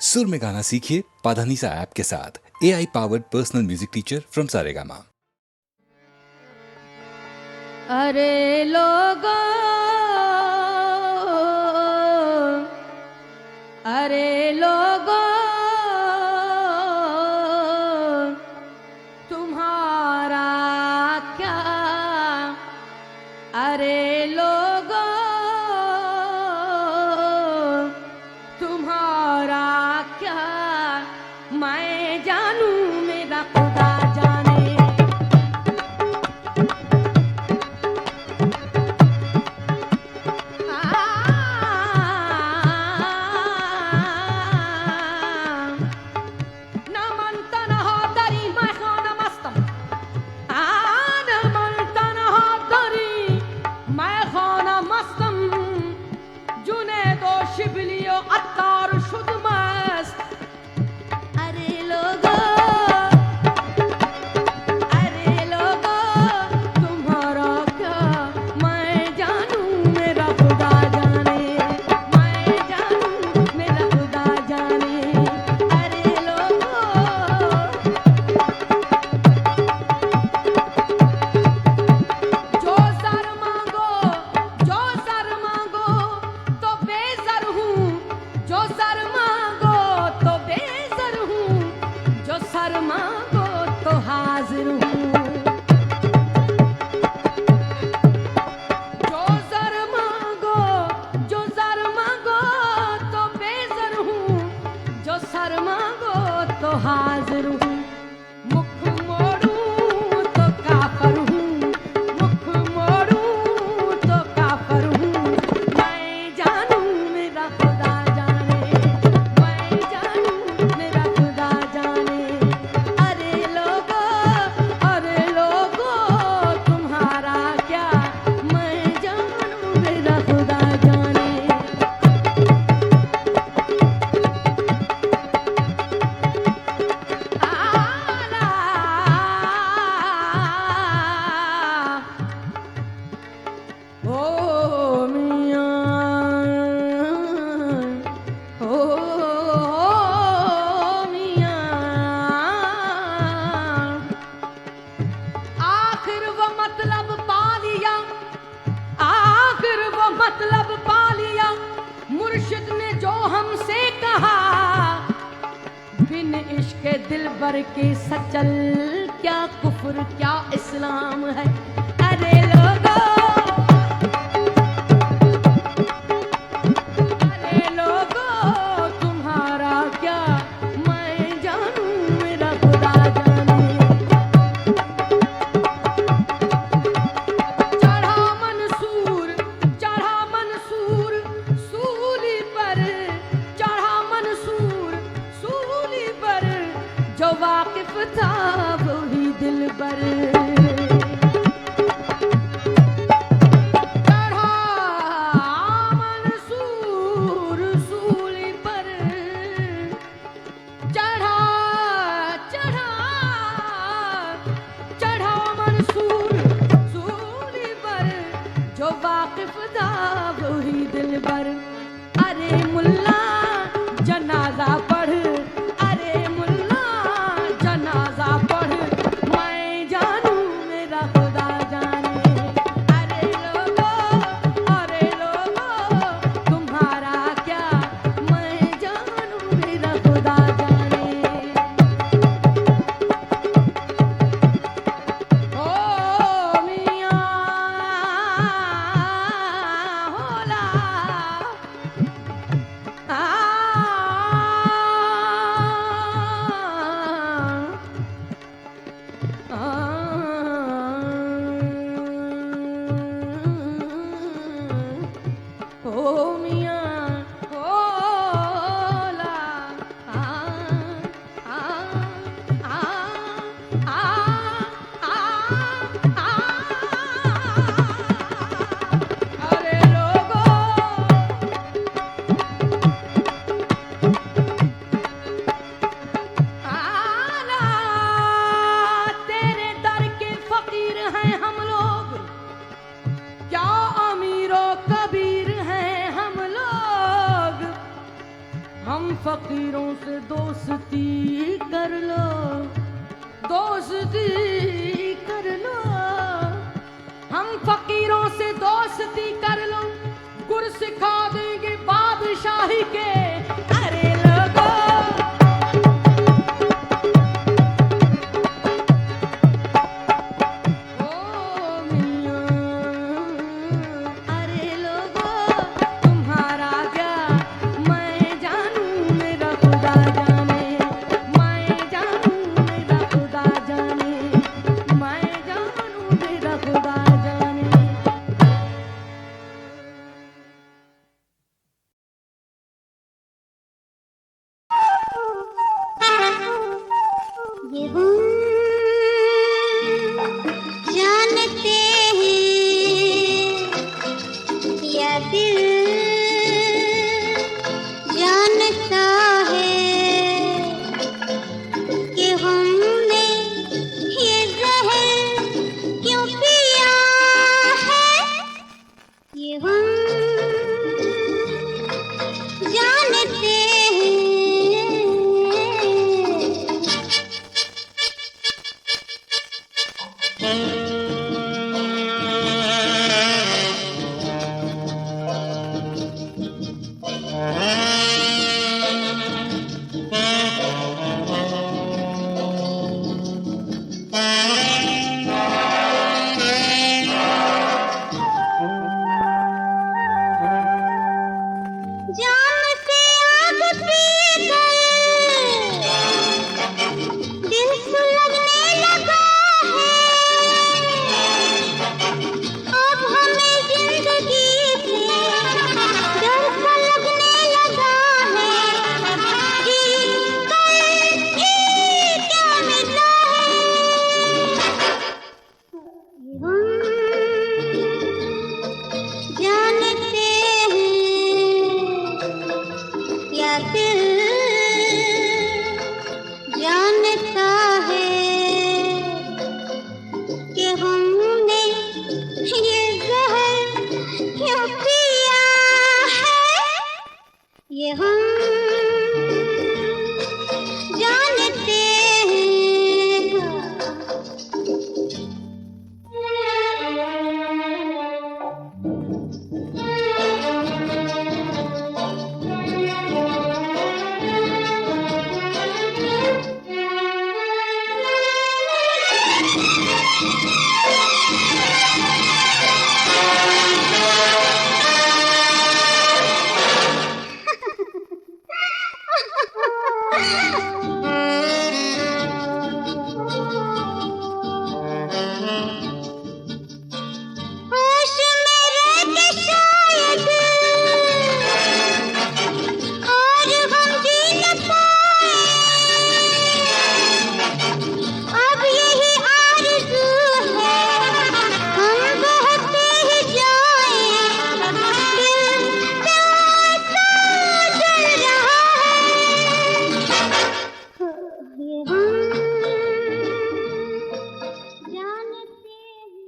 सुर में गाना सीखिए पाधानीसा ऐप के साथ। AI powered personal music teacher from Saregama. अरे लोगो, अरे लोगो, तुम्हारा क्या, अरे लोगो, तुम्हारा क्या, मैं जानूं मेरा खुदा जाने। हाजिर हूँ, मुख मोड़ूं तो काफर हूँ, मुख मोड़ूं तो काफर हूँ। मैं जानूं मेरा खुदा जाने, मैं जानूं मेरा खुदा जाने। अरे लोगो, अरे लोगो, तुम्हारा क्या, मैं जानूं मेरा खुदा जाने। मतलब पा लिया मुर्शिद ने जो हमसे कहा, बिन इश्क दिलबर के सचल क्या कुफ्र क्या इस्लाम है। अरे लोगो, अरे लोगो, तुम्हारा क्या, मैं जानूं मेरा खुदा जाने। जो वाकिफ था वही दिलबर, चढ़ा मंसूर सूली पर, चढ़ा चढ़ा चढ़ा मंसूर सूली पर, जो वाकिफ था वही दिलबर। अरे मुल्ला जनाजा पढ़, अरे मुल्ला जनाजा पढ़, मैं जानूं फकीरों से दोस्ती कर लो, दोस्ती कर लो। हम फकीरों से दोस्ती कर लो, गुर सिखा देंगे बादशाही के। अरे लोगो ये हम जानते हैं या दिल जानता है कि हमने ये जहर क्यों पिया है। ये हम जानते हैं। जान से आग पी गए, दिल सुलगने लगा है। अब हमें जिंदगी से डर सा लगने लगा है कि कल ये क्या मिला है। हम जानते हैं या दिल जानता है कि हमने ये जहर क्यों पिया है। ये हम जानते हैं। होश में रहते शायद और हम जी न पाए। अब यही आरज़ू है हम बहते ही जाएं। दिल प्यास सा जल रहा है। ये हम जानते हैं।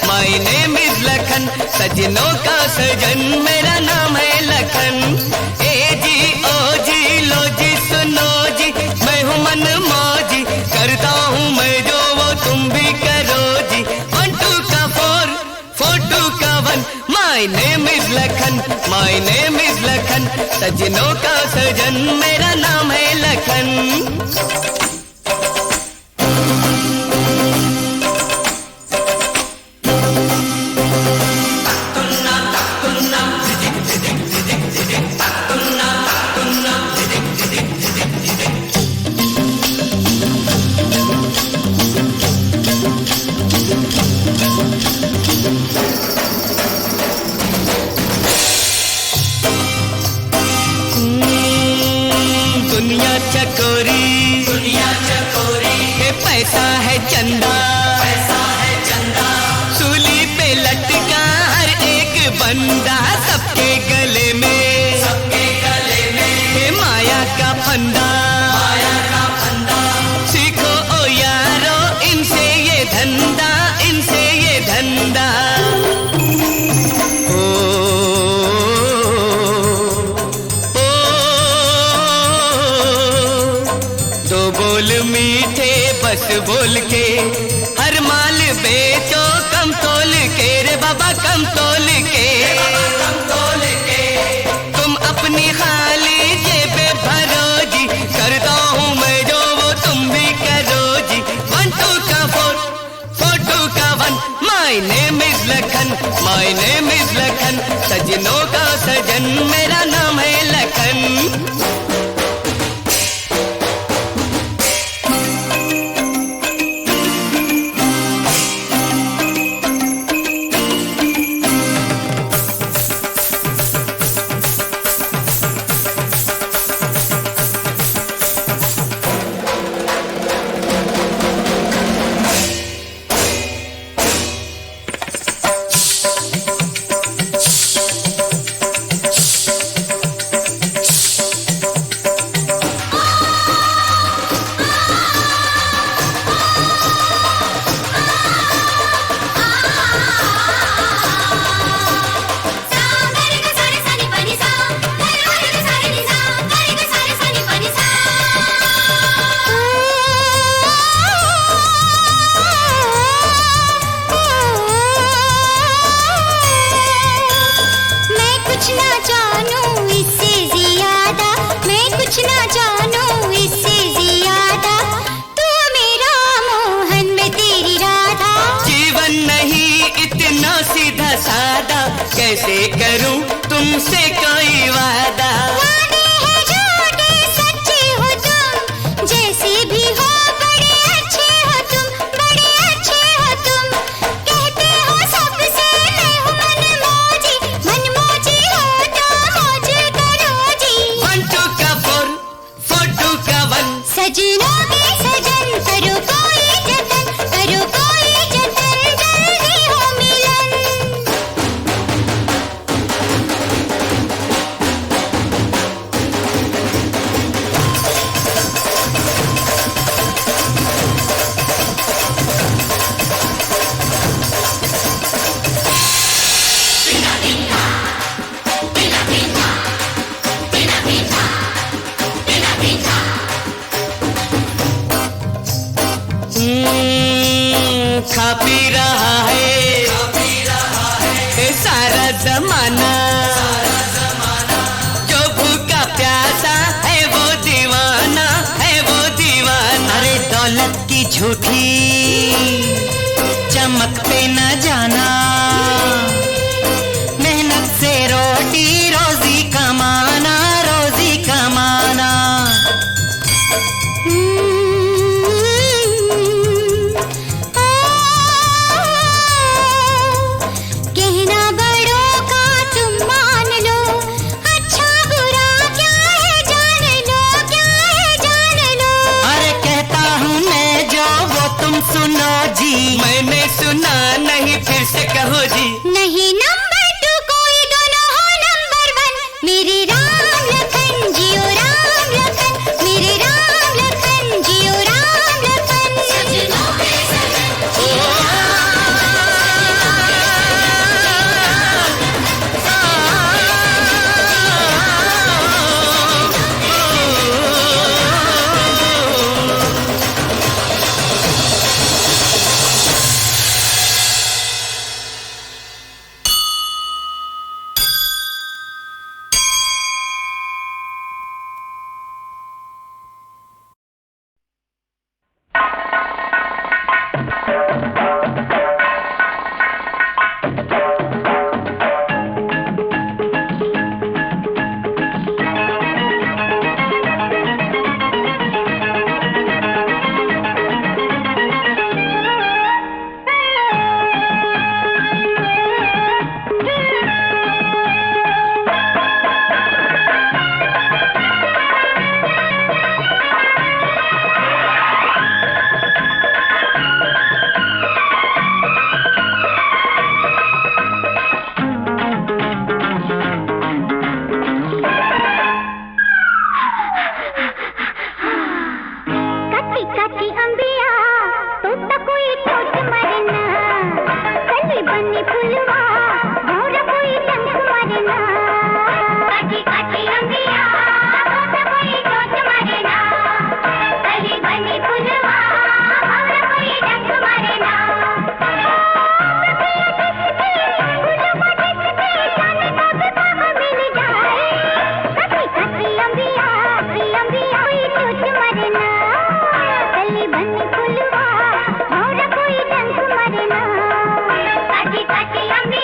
माय नेम इज लखन, सजनों का सजन मेरा नाम है लखन। ए जी ओ जी लो जी सुनो जी, मैं हूँ मन मौजी, करता हूँ मैं जो वो तुम भी करो जी। 1 my name is Lakhan, my name is Lakhan, सजनों का सजन मेरा नाम है लखन। दुनिया चकोरी है, पैसा है चंदा, पैसा है चंदा, सूली पे लटका हर एक बंदा, सबके गले में, सबके गले में है माया का फंदा, माया का फंदा। सीखो ओ यारो इनसे ये धंधा, इनसे ये धंधा। बोल मीठे बस बोल के हर माल बेचो कम तोल के रे बाबा, कम तोल के, कम तोल के। तुम अपनी खाली जेबे भरो जी, करता हूँ मैं जो वो तुम भी करो जी। 1 2 का 4 4 2 का 1, my name is Lakhan, my name is Lakhan, सजनों का सजन मेरा नाम है लखन। सादा कैसे करूं तुमसे कोई वादा, वादे हैं झूठे सच्चे हो तुम, जैसे भी हो बड़े अच्छे हो तुम, बड़े अच्छे हो तुम। कहते हो सबसे मैं हूँ मनमौजी, मनमौजी हो तो मौज करो जी। 1 2 का 4 4 2 का 1, सजनों के सजन करो कोई जतन, करो कोई जतन, जल्दी हो मिलन। खा पी रहा है सारा जमाना, जो भूखा प्यासा है वो दीवाना, है वो दीवाना। अरे दौलत की झूठी चमक पे न जाना, मेहनत से रोटी रोजी कमाना, रोजी कमाना। कहना बड़ों का तुम मान लो, अच्छा बुरा क्या है जान लो, क्या है जान लो। अरे कहता हूँ मैं जो वो तुम सुनो जी, मैंने सुना नहीं फिर से कहो जी। नहीं नंबर 2 कोई, दोनों हो नंबर 1, मेरे राम लखन जियो राम लखन, मेरे राम लखन जियो राम लखन। सजनों के सजन जियो फुलवा भौरा कोई डंक मारना काटी काटी अंबिया भौरा कोई चोट मारना कली बनी फुलवा भौरा कोई डंक मारना काटी काटी अंबिया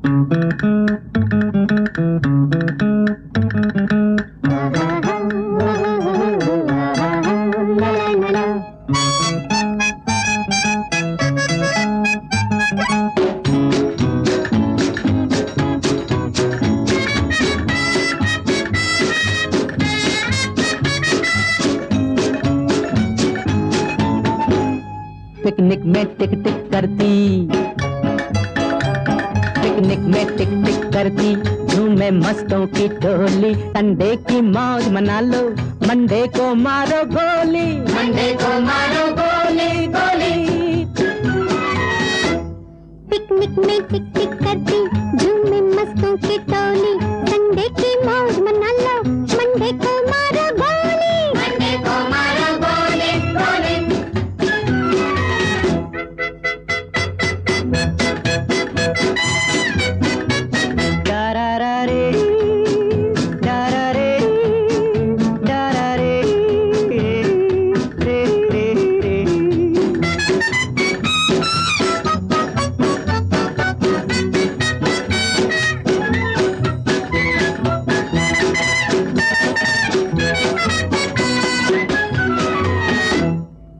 पिकनिक में टिक टिक करती, पिकनिक में टिक टिक करती, झूमे मस्तों की टोली। संडे की मौज मना लो, मंडे को मारो गोली, मंडे को मारो गोली गोली। पिकनिक में टिक टिक करती, झूमे मस्तों की टोली। संडे की मौज मना लो, मंडे को मारो गोली, मंडे को मारो गोली गोली।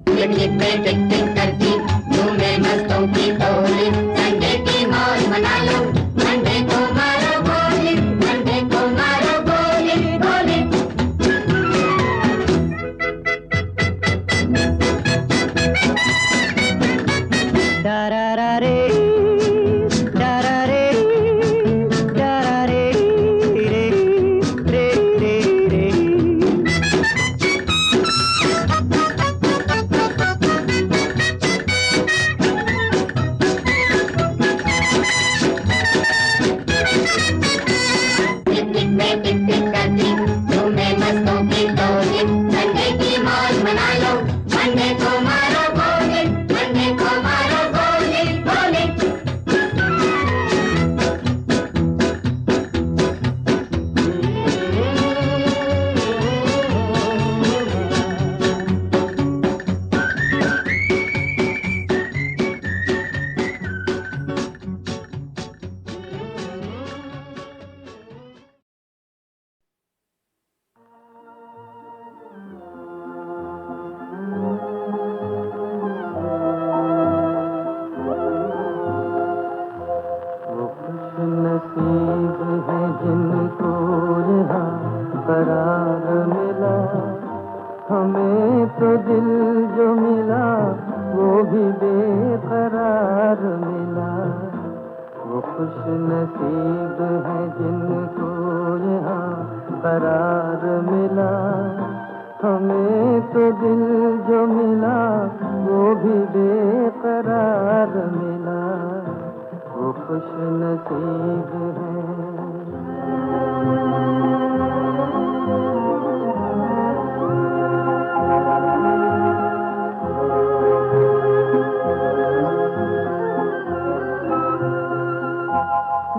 पिकनिक में टिक टिक करती, झूमे मस्तों की टोली। संडे की मौज मना लो, मंडे को मारो गोली, मंडे को मारो गोली गोली। डरा रे डरा रे डरा रे रे रे रे रे। पिकनिक में टिक टिक करती, झूमे मस्तों की टोली। संडे की मौज मना लो, मंडे को मारो गोली, मंडे को मारो गोली गोली। वो खुश नसीब है जिनको यहाँ करार मिला। हमें तो दिल जो मिला वो भी बेकरार मिला। वो खुश नसीब है जिनको यहाँ करार मिला। हमें तो दिल जो मिला वो भी बेकरार मिला। वो खुश नसीब है।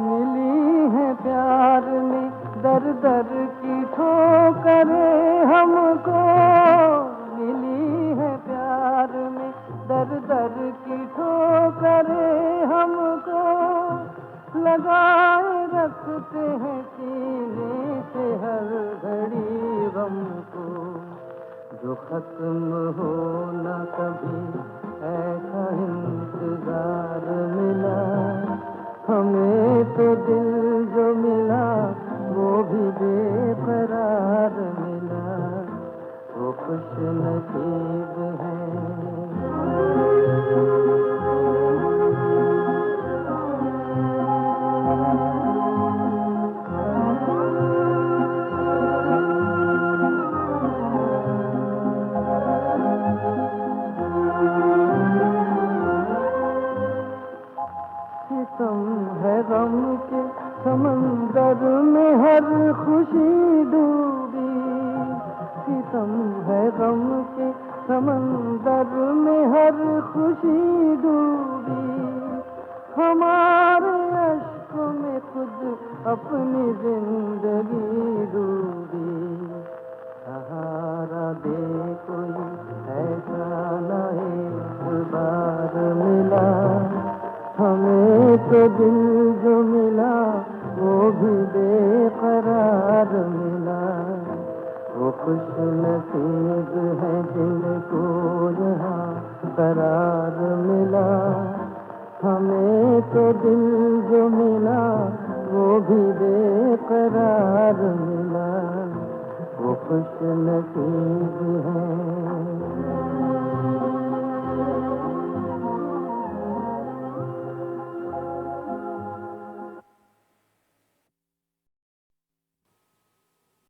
मिली है प्यार में दर दर की ठोकरें हमको। मिली है प्यार में दर दर की ठोकरें हमको। लगाए रखते हैं सीने से हर घड़ी गम को। जो खत्म हो न कभी ऐसा इंतजार मिला। हमें तो दिल जो मिला वो भी बेकरार मिला। वो खुश नसीब है। सितम है गम के समंदर में हर खुशी डूबी। सितम है गम के समंदर में हर खुशी डूबी। हमारे अश्कों में खुद अपनी जिंदगी डूबी। सहारा दे कोई ऐसा न एक बार मिला। हमें तो दिल जो मिला भी बेकरार मिला। वो खुश नसीब है जिनको यहाँ करार मिला। हमें तो दिल जो मिला वो भी बेकरार मिला। वो खुश नसीब है।